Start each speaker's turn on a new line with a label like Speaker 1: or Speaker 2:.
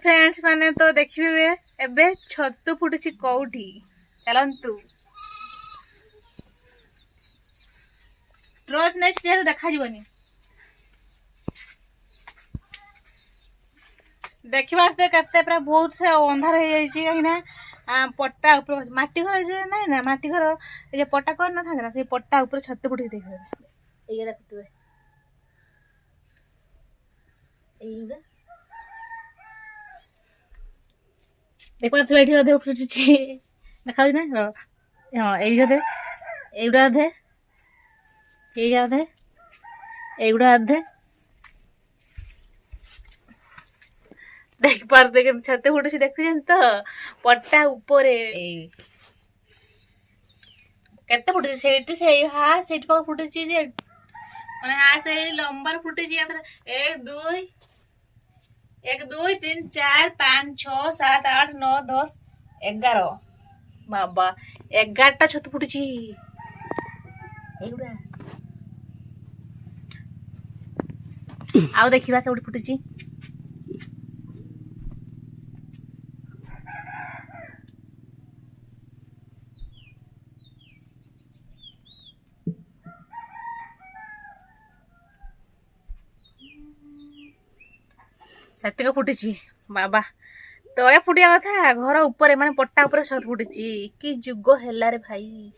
Speaker 1: Friends माने तो देखिए एबे छतु फुटुची कौठी चलंतु टॉर्च नेक्स्ट जे देखा जीवनी देखिबा से कते पूरा बहुत से अंधार हो जाई छी कहिना पट्टा ऊपर माटी घर जे नै ना माटी घर ए जे पट्टा कर न था ना से पट्टा ऊपर छतु फुटी देखबे ये देखतुबे एइरा देखबा से बैठी दे फुटी छी देखाउ ना हां एइरा दे एइरा दे एइरा दे एइरा दे देख पार देख छते फुटुची देखुछन तो पट्टा ऊपर केते फुटुची सेठी से हा सेठ पर फुटुची जे माने हा से लंबर फुटुची एक दुई 3 4 5 6 7 8 9 10 11 बाबा 11टा छत फुटुची एगुडा आउ देखिबा केउडी फुटुची सेतिक फुटी बाबा तले फुटिया कथा घर ऊपर माने पट्टा ऊपर छत फुटी कि जुग हेला रे भाई।